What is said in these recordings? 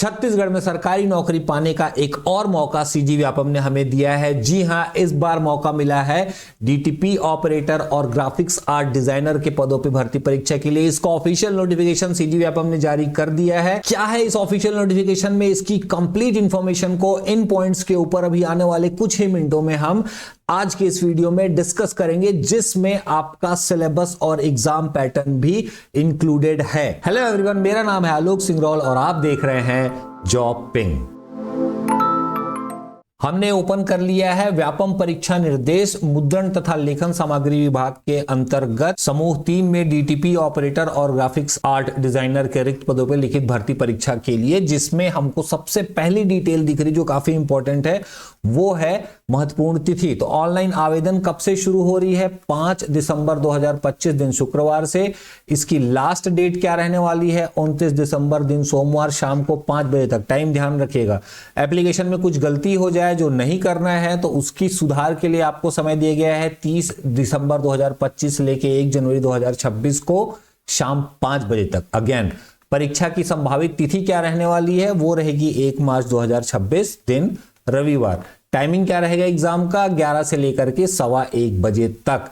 छत्तीसगढ़ में सरकारी नौकरी पाने का एक और मौका सीजी व्यापम ने हमें दिया है। जी हां, इस बार मौका मिला है डीटीपी ऑपरेटर और ग्राफिक्स आर्ट डिजाइनर के पदों पर भर्ती परीक्षा के लिए। इसका ऑफिशियल नोटिफिकेशन सीजी व्यापम ने जारी कर दिया है। क्या है इस ऑफिशियल नोटिफिकेशन में, इसकी कंप्लीट इंफॉर्मेशन को इन पॉइंट्स के ऊपर अभी आने वाले कुछ ही मिनटों में हम आज के इस वीडियो में डिस्कस करेंगे, जिसमें आपका सिलेबस और एग्जाम पैटर्न भी इंक्लूडेड है। हेलो एवरीवन, मेरा नाम है आलोक सिंगरौल और आप देख रहे हैं जॉब पिंग। हमने ओपन कर लिया है व्यापम परीक्षा निर्देश मुद्रण तथा लेखन सामग्री विभाग के अंतर्गत समूह 3 में डीटीपी ऑपरेटर और ग्राफिक्स आर्ट डिजाइनर के रिक्त पदों पर लिखित भर्ती परीक्षा के लिए, जिसमें हमको सबसे पहली डिटेल दिख रही जो काफी इंपॉर्टेंट है वो है महत्वपूर्ण तिथि। तो ऑनलाइन आवेदन कब से शुरू हो रही है? 5 दिसंबर 2025 दिन शुक्रवार से। इसकी लास्ट डेट क्या रहने वाली है? 29 दिसंबर दिन सोमवार शाम को 5 बजे तक। टाइम ध्यान रखिएगा। एप्लीकेशन में कुछ गलती हो जाए जो नहीं करना है तो उसकी सुधार के लिए आपको समय दिया गया है 30 दिसंबर 2025 लेके 1 जनवरी 2026 को शाम 5 बजे तक। अगेन, परीक्षा की संभावित तिथि क्या रहने वाली है? वो रहेगी 1 मार्च 2026 दिन रविवार। टाइमिंग क्या रहेगा एग्जाम का? 11 से लेकर के 1:15 बजे तक।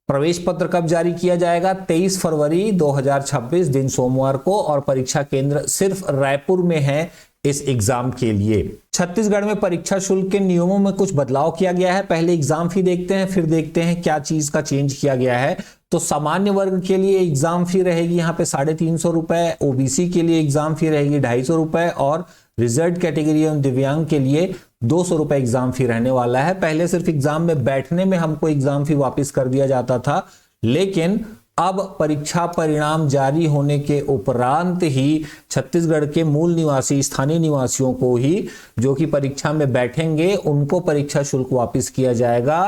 प्रवेश पत्र कब जारी किया जाएगा? 23 फरवरी 2026 दिन सोमवार को। और परीक्षा केंद्र सिर्फ रायपुर में है इस एग्जाम के लिए। छत्तीसगढ़ में परीक्षा शुल्क के नियमों में कुछ बदलाव किया गया है। पहले एग्जाम फी देखते हैं, फिर देखते हैं क्या चीज का चेंज किया गया है। तो सामान्य वर्ग के लिए एग्जाम फी रहेगी यहाँ पे 350 रुपए, ओबीसी के लिए एग्जाम फी रहेगी 250 रुपए और रिजर्व कैटेगरी एवं दिव्यांग के लिए 200 रुपए एग्जाम फी रहने वाला है। पहले सिर्फ एग्जाम में बैठने में हमको एग्जाम फी वापस कर दिया जाता था, लेकिन अब परीक्षा परिणाम जारी होने के उपरांत ही छत्तीसगढ़ के मूल निवासी स्थानीय निवासियों को ही जो कि परीक्षा में बैठेंगे उनको परीक्षा शुल्क वापस किया जाएगा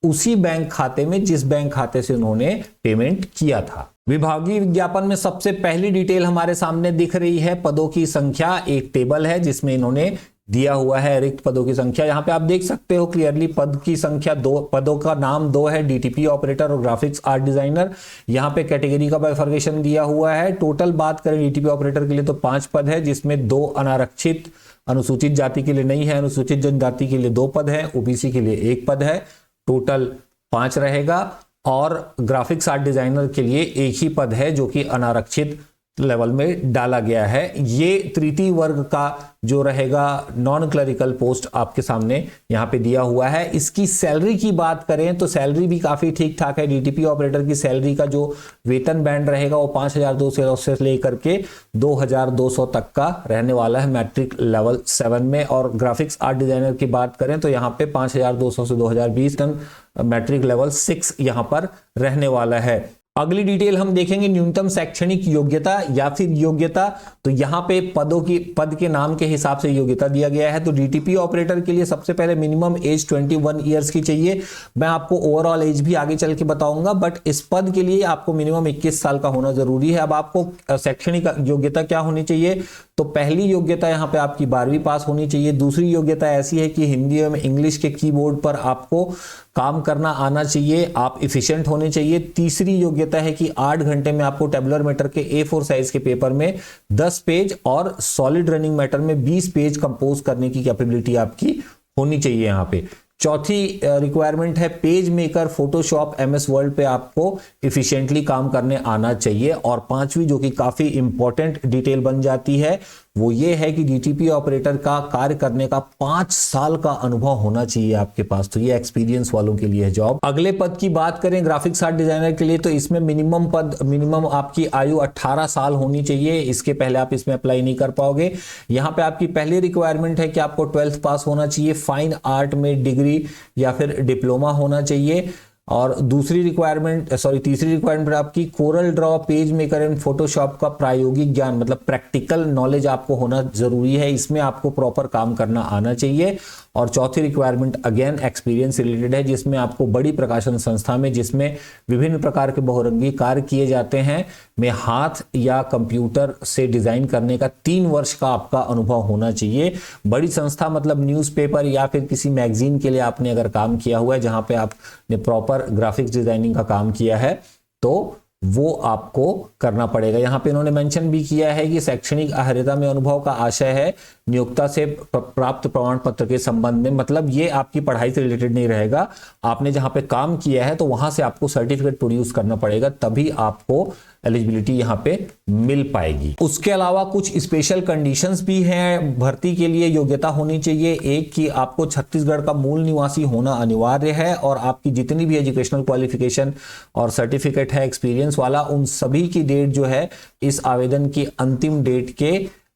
उसी बैंक खाते में जिस बैंक खाते से उन्होंने पेमेंट किया था। विभागीय विज्ञापन में सबसे पहली डिटेल हमारे सामने दिख रही है पदों की संख्या। एक टेबल है जिसमें इन्होंने दिया हुआ है रिक्त पदों की संख्या। यहां पे आप देख सकते हो क्लियरली पद की संख्या 2, पदों का नाम 2 है, डीटीपी ऑपरेटर और ग्राफिक्स आर्ट डिजाइनर। यहां पे कैटेगरी का बाइफर्केशन दिया हुआ है। टोटल बात करें डीटीपी ऑपरेटर के लिए तो 5 पद है, जिसमें 2 अनारक्षित अनुसूचित जाति के लिए नहीं है, अनुसूचित जनजाति के लिए 2 पद है, ओबीसी के लिए 1 पद है। टोटल 5 रहेगा। और ग्राफिक्स आर्ट डिजाइनर के लिए 1 ही पद है जो कि अनारक्षित लेवल में डाला गया है। ये तृतीय वर्ग का जो रहेगा नॉन क्लरिकल पोस्ट आपके सामने यहाँ पे दिया हुआ है। इसकी सैलरी की बात करें तो सैलरी भी काफी ठीक ठाक है। डीटीपी ऑपरेटर की सैलरी का जो वेतन बैंड रहेगा वो 5200 से लेकर के 2200 तक का रहने वाला है मैट्रिक लेवल 7 में। और ग्राफिक्स आर्ट डिजाइनर की बात करें तो यहाँ पे 5200 से 2020 तक मैट्रिक लेवल 6 यहाँ पर रहने वाला है। अगली डिटेल हम देखेंगे न्यूनतम शैक्षणिक योग्यता या फिर योग्यता। तो यहाँ पे पद के नाम के हिसाब से योग्यता दिया गया है। तो डीटीपी ऑपरेटर के लिए सबसे पहले मिनिमम एज 21 ईयर्स की चाहिए। मैं आपको ओवरऑल एज भी आगे चल के बताऊंगा, बट इस पद के लिए आपको मिनिमम 21 साल का होना जरूरी है। अब आपको शैक्षणिक योग्यता क्या होनी चाहिए? तो पहली योग्यता यहाँ पे आपकी 12वीं पास होनी चाहिए। दूसरी योग्यता ऐसी है कि हिंदी एवं इंग्लिश के कीबोर्ड पर आपको काम करना आना चाहिए, आप इफिशिएंट होने चाहिए। तीसरी योग्यता है कि 8 घंटे में आपको टेबुलर मैटर के A4 साइज के पेपर में 10 पेज और सॉलिड रनिंग मैटर में 20 पेज कंपोज करने की कैपेबिलिटी आपकी होनी चाहिए यहाँ पे। चौथी रिक्वायरमेंट है page maker Photoshop MS word पे आपको इफिशिएंटली काम करने आना चाहिए। और 5वीं जो कि काफी इंपॉर्टेंट डिटेल बन जाती है वो ये है कि डीटीपी ऑपरेटर का कार्य करने का 5 साल का अनुभव होना चाहिए आपके पास। तो ये एक्सपीरियंस वालों के लिए है जॉब। अगले पद की बात करें ग्राफिक्स आर्ट डिजाइनर के लिए तो इसमें मिनिमम आपकी आयु 18 साल होनी चाहिए। इसके पहले आप इसमें अप्लाई नहीं कर पाओगे। यहाँ पे आपकी पहली रिक्वायरमेंट है कि आपको 12th पास होना चाहिए, फाइन आर्ट में डिग्री या फिर डिप्लोमा होना चाहिए। और तीसरी रिक्वायरमेंट आपकी Corel Draw, page maker and Photoshop का प्रायोगिक ज्ञान मतलब प्रैक्टिकल नॉलेज आपको होना जरूरी है। इसमें आपको प्रॉपर काम करना आना चाहिए। और चौथी रिक्वायरमेंट अगेन एक्सपीरियंस रिलेटेड है, जिसमें आपको बड़ी प्रकाशन संस्था में जिसमें विभिन्न प्रकार के बहुरंगी कार्य किए जाते हैं में हाथ या कंप्यूटर से डिजाइन करने का 3 वर्ष का आपका अनुभव होना चाहिए। बड़ी संस्था मतलब न्यूज़पेपर या फिर किसी मैगजीन के लिए आपने अगर काम किया हुआ है जहां पे आपने प्रॉपर ग्राफिक्स डिजाइनिंग का काम किया है तो वो आपको करना पड़ेगा। यहाँ पे इन्होंने मेंशन भी किया है कि शैक्षणिक अहर्यता में अनुभव का आशय है नियोक्ता से प्राप्त प्रमाण पत्र के संबंध में, मतलब ये आपकी पढ़ाई से रिलेटेड नहीं रहेगा, आपने जहाँ पे काम किया है तो वहां से आपको सर्टिफिकेट प्रोड्यूस करना पड़ेगा, तभी आपको एलिजिबिलिटी यहाँ पे मिल पाएगी। उसके अलावा कुछ स्पेशल कंडीशंस भी हैं भर्ती के लिए। योग्यता होनी चाहिए एक कि आपको छत्तीसगढ़ का मूल निवासी होना अनिवार्य है, और आपकी जितनी भी एजुकेशनल क्वालिफिकेशन और सर्टिफिकेट है एक्सपीरियंस वाला, उन सभी की डेट जो है इस आवेदन की अंतिम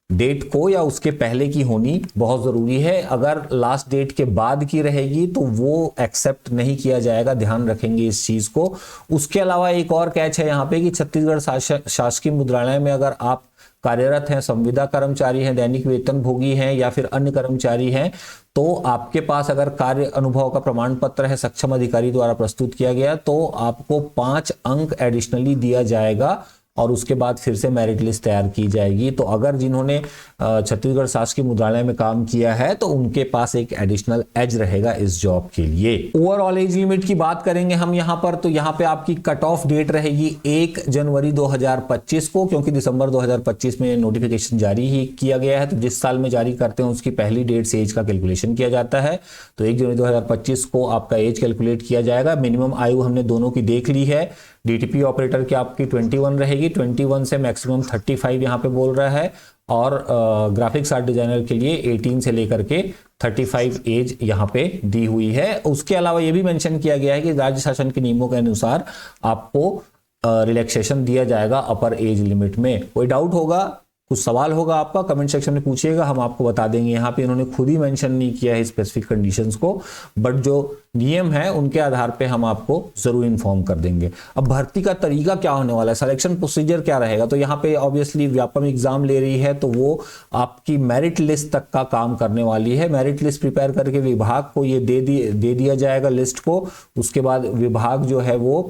डेट को या उसके पहले की होनी बहुत जरूरी है। अगर लास्ट डेट के बाद की रहेगी तो वो एक्सेप्ट नहीं किया जाएगा, ध्यान रखेंगे इस चीज को। उसके अलावा एक और कैच है यहाँ पे कि छत्तीसगढ़ शासकीय मुद्रालय में अगर आप कार्यरत हैं, संविदा कर्मचारी हैं, दैनिक वेतन भोगी हैं या फिर अन्य कर्मचारी हैं, तो आपके पास अगर कार्य अनुभव का प्रमाण पत्र है सक्षम अधिकारी द्वारा प्रस्तुत किया गया, तो आपको 5 अंक एडिशनली दिया जाएगा और उसके बाद फिर से मेरिट लिस्ट तैयार की जाएगी। तो अगर जिन्होंने छत्तीसगढ़ शासकीय मुद्रालय में काम किया है तो उनके पास एक एडिशनल एज रहेगा इस जॉब के लिए। ओवरऑल एज लिमिट की बात करेंगे हम यहाँ पर, तो यहाँ पे आपकी कट ऑफ डेट रहेगी 1 जनवरी 2025 को, क्योंकि दिसंबर 2025 में नोटिफिकेशन जारी ही किया गया है, तो जिस साल में जारी करते हैं उसकी पहली डेट से एज का कैलकुलेशन किया जाता है। तो 1 जनवरी 2025 को आपका एज कैलकुलेट किया जाएगा। मिनिमम आयु हमने दोनों की देख ली है। डीटीपी ऑपरेटर की आपकी 21 रहेगी, 21 से मैक्सिमम 35 यहाँ पे बोल रहा है, और ग्राफिक्स आर्ट डिजाइनर के लिए 18 से लेकर के 35 एज यहाँ पे दी हुई है। उसके अलावा ये भी मेंशन किया गया है कि राज्य शासन के नियमों के अनुसार आपको रिलैक्सेशन दिया जाएगा अपर एज लिमिट में। कोई डाउट होगा, कुछ सवाल होगा आपका, कमेंट सेक्शन में पूछिएगा, हम आपको बता देंगे। यहाँ पे इन्होंने खुद ही मेंशन नहीं किया है स्पेसिफिक कंडीशंस को, बट जो नियम है उनके आधार पे हम आपको जरूर इन्फॉर्म कर देंगे। अब भर्ती का तरीका क्या होने वाला है, सिलेक्शन प्रोसीजर क्या रहेगा, तो यहाँ पे ऑब्वियसली व्यापम एग्जाम ले रही है तो वो आपकी मेरिट लिस्ट तक का काम करने वाली है। मेरिट लिस्ट प्रिपेयर करके विभाग को ये दे दिया जाएगा लिस्ट को। उसके बाद विभाग जो है वो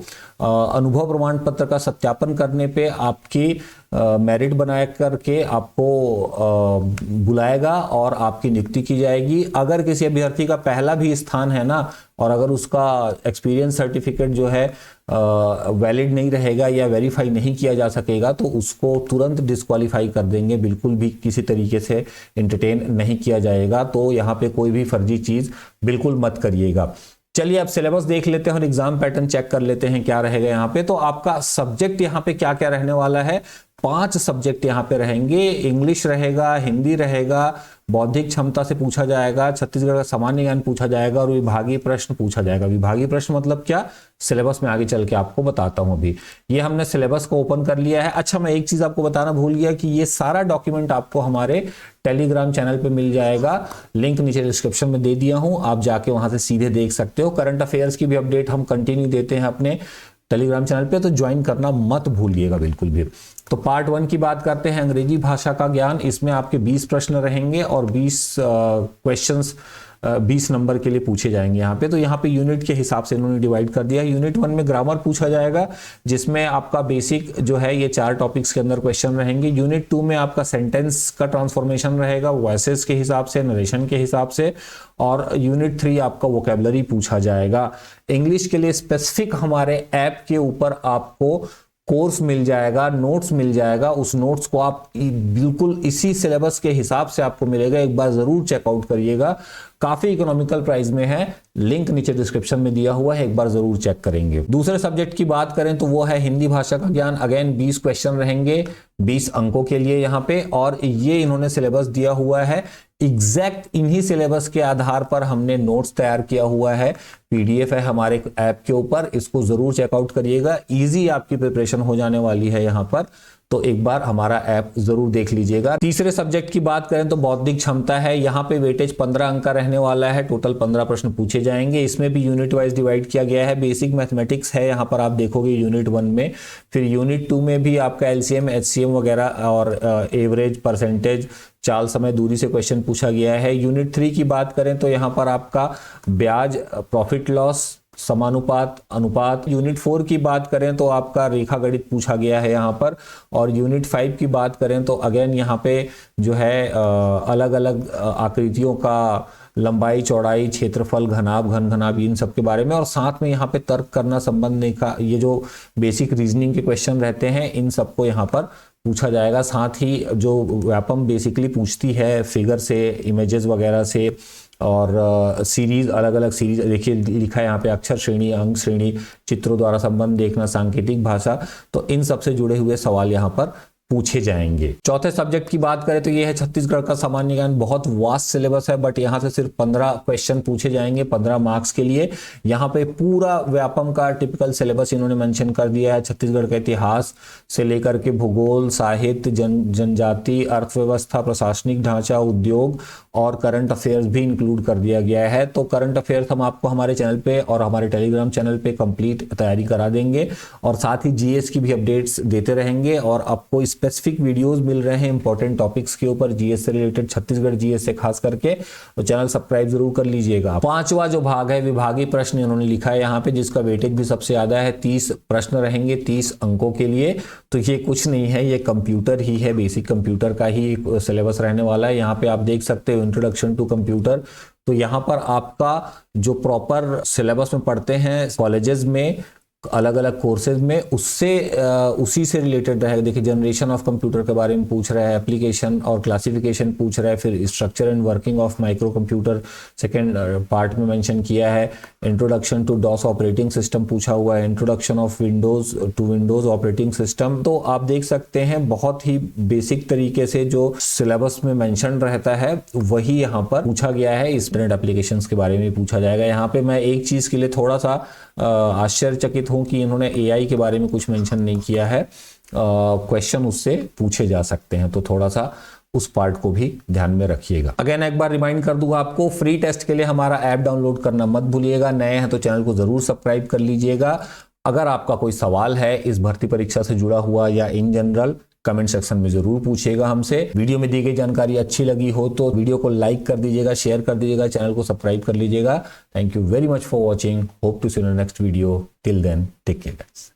अनुभव प्रमाण पत्र का सत्यापन करने पे आपकी मेरिट बना करके आपको बुलाएगा और आपकी नियुक्ति की जाएगी। अगर किसी अभ्यर्थी का पहला भी स्थान है ना, और अगर उसका एक्सपीरियंस सर्टिफिकेट जो है वैलिड नहीं रहेगा या वेरीफाई नहीं किया जा सकेगा, तो उसको तुरंत डिस्क्वालीफाई कर देंगे, बिल्कुल भी किसी तरीके से एंटरटेन नहीं किया जाएगा। तो यहाँ पे कोई भी फर्जी चीज बिल्कुल मत करिएगा। चलिए अब सिलेबस देख लेते हैं और एग्जाम पैटर्न चेक कर लेते हैं क्या रहेगा यहाँ पे। तो आपका सब्जेक्ट यहाँ पे क्या क्या रहने वाला है, 5 सब्जेक्ट यहाँ पे रहेंगे। इंग्लिश रहेगा, हिंदी रहेगा, बौद्धिक क्षमता से पूछा जाएगा, छत्तीसगढ़ का सामान्य ज्ञान पूछा जाएगा और विभागीय प्रश्न पूछा जाएगा। विभागीय प्रश्न मतलब क्या, सिलेबस में आगे चल के आपको बताता हूं। अभी ये हमने सिलेबस को ओपन कर लिया है। अच्छा, मैं एक चीज आपको बताना भूल गया कि ये सारा डॉक्यूमेंट आपको हमारे टेलीग्राम चैनल पे मिल जाएगा, लिंक नीचे डिस्क्रिप्शन में दे दिया हूं, आप जाके वहां से सीधे देख सकते हो। करंट अफेयर्स की भी अपडेट हम कंटिन्यू देते हैं अपने टेलीग्राम चैनल पे, तो ज्वाइन करना मत भूलिएगा बिल्कुल भी। तो पार्ट 1 की बात करते हैं, अंग्रेजी भाषा का ज्ञान। इसमें आपके 20 प्रश्न रहेंगे और 20 क्वेश्चंस 20 नंबर के लिए पूछे जाएंगे यहाँ पे। तो यहाँ पे यूनिट के हिसाब से इन्होंने डिवाइड कर दिया है। यूनिट 1 में ग्रामर पूछा जाएगा, जिसमें आपका बेसिक जो है ये 4 टॉपिक्स के अंदर क्वेश्चन रहेंगे। यूनिट 2 में आपका सेंटेंस का ट्रांसफॉर्मेशन रहेगा, वॉइसेस के हिसाब से, नरेशन के हिसाब से, और यूनिट 3 आपका वोकैबुलरी पूछा जाएगा। इंग्लिश के लिए स्पेसिफिक हमारे ऐप के ऊपर आपको कोर्स मिल जाएगा, नोट्स मिल जाएगा। उस नोट्स को आप बिल्कुल इसी सिलेबस के हिसाब से आपको मिलेगा, एक बार जरूर चेकआउट करिएगा। काफी इकोनॉमिकल प्राइस में है, लिंक नीचे डिस्क्रिप्शन में दिया हुआ है, एक बार जरूर चेक करेंगे। दूसरे सब्जेक्ट की बात करें तो वो है हिंदी भाषा का ज्ञान। अगेन 20 क्वेश्चन रहेंगे 20 अंकों के लिए यहाँ पे, और ये इन्होंने सिलेबस दिया हुआ है। एग्जैक्ट इन्हीं सिलेबस के आधार पर हमने नोट्स तैयार किया हुआ है, पीडीएफ है हमारे ऐप के ऊपर, इसको जरूर चेकआउट करिएगा। इजी आपकी प्रिपरेशन हो जाने वाली है यहाँ पर, तो एक बार हमारा ऐप जरूर देख लीजिएगा। तीसरे सब्जेक्ट की बात करें तो बौद्धिक क्षमता है। यहाँ पे वेटेज 15 अंक का रहने वाला है, टोटल 15 प्रश्न पूछे जाएंगे। इसमें भी यूनिट वाइज डिवाइड किया गया है। बेसिक मैथमेटिक्स है यहाँ पर आप देखोगे यूनिट 1 में, फिर यूनिट 2 में भी आपका एलसीएम, एचसीएम वगैरह और एवरेज, परसेंटेज, चाल, समय, दूरी से क्वेश्चन पूछा गया है। यूनिट 3 की बात करें तो यहाँ पर आपका ब्याज, प्रॉफिट लॉस, समानुपात, अनुपात। यूनिट 4 की बात करें तो आपका रेखा गणित पूछा गया है यहाँ पर, और यूनिट 5 की बात करें तो अगेन यहाँ पे जो है अलग अलग आकृतियों का लंबाई, चौड़ाई, क्षेत्रफल, घनाभ, घन घनाभ, इन सब के बारे में, और साथ में यहाँ पे तर्क करना, संबंध का, ये जो बेसिक रीजनिंग के क्वेश्चन रहते हैं इन सबको यहाँ पर पूछा जाएगा। साथ ही जो व्यापम बेसिकली पूछती है फिगर से, इमेजेस वगैरह से, और सीरीज, अलग अलग सीरीज देखिए लिखा है यहाँ पे, अक्षर श्रेणी, अंक श्रेणी, चित्रों द्वारा संबंध देखना, सांकेतिक भाषा, तो इन सब से जुड़े हुए सवाल यहाँ पर पूछे जाएंगे। चौथे सब्जेक्ट की बात करें तो ये है छत्तीसगढ़ का सामान्य ज्ञान। बहुत वास्ट सिलेबस है, बट यहाँ से सिर्फ 15 क्वेश्चन पूछे जाएंगे 15 मार्क्स के लिए। यहाँ पे पूरा व्यापम का टिपिकल सिलेबस इन्होंने मेंशन कर दिया है। छत्तीसगढ़ का इतिहास से लेकर के भूगोल, साहित्य, जनजाति, अर्थव्यवस्था, प्रशासनिक ढांचा, उद्योग और करंट अफेयर्स भी इंक्लूड कर दिया गया है। तो करंट अफेयर्स हम आपको हमारे चैनल पे और हमारे टेलीग्राम चैनल पे कंप्लीट तैयारी करा देंगे, और साथ ही जीएस की भी अपडेट्स देते रहेंगे, और आपको स्पेसिफिक वीडियोस मिल रहे हैं इंपॉर्टेंट टॉपिक्स के ऊपर, जीएस से रिलेटेड, छत्तीसगढ़ जीएस से खास करके, तो चैनल सब्सक्राइब जरूर कर लीजिएगा। पांचवा जो भाग है विभागीय प्रश्न इन्होंने लिखा है यहाँ पे, जिसका वेटेज भी सबसे ज्यादा है। 30 प्रश्न रहेंगे 30 अंकों के लिए। तो ये कुछ नहीं है, ये कंप्यूटर ही है, बेसिक कंप्यूटर का ही सिलेबस रहने वाला है। यहाँ पे आप देख सकते हो इंट्रोडक्शन टू कंप्यूटर। तो यहाँ पर आपका जो प्रॉपर सिलेबस में पढ़ते हैं कॉलेजेस में, अलग अलग कोर्सेज में, उससे उसी से रिलेटेड रहेगा। देखिए जनरेशन ऑफ कंप्यूटर के बारे में पूछ रहा है, एप्लीकेशन और क्लासिफिकेशन पूछ रहा है, फिर structure and working of micro computer second part में मेंशन किया है। Introduction to DOS operating system पूछा हुआ है, introduction of Windows to Windows operating system. तो आप देख सकते हैं बहुत ही बेसिक तरीके से जो सिलेबस में मेंशन रहता है वही यहाँ पर पूछा गया है। इस इंटरनेट एप्लीकेशंस के बारे में पूछा जाएगा। यहाँ पे मैं एक चीज के लिए थोड़ा सा आश्चर्यचकित हूं कि इन्होंने एआई के बारे में कुछ मेंशन नहीं किया है। क्वेश्चन उससे पूछे जा सकते हैं, तो थोड़ा सा उस पार्ट को भी ध्यान में रखिएगा। अगेन एक बार रिमाइंड कर दूंगा आपको, फ्री टेस्ट के लिए हमारा ऐप डाउनलोड करना मत भूलिएगा। नए हैं तो चैनल को जरूर सब्सक्राइब कर लीजिएगा। अगर आपका कोई सवाल है इस भर्ती परीक्षा से जुड़ा हुआ या इन जनरल, कमेंट सेक्शन में जरूर पूछिएगा हमसे। वीडियो में दी गई जानकारी अच्छी लगी हो तो वीडियो को लाइक कर दीजिएगा, शेयर कर दीजिएगा, चैनल को सब्सक्राइब कर लीजिएगा। Thank you very much for watching. Hope to see you in next video. Till then take care guys.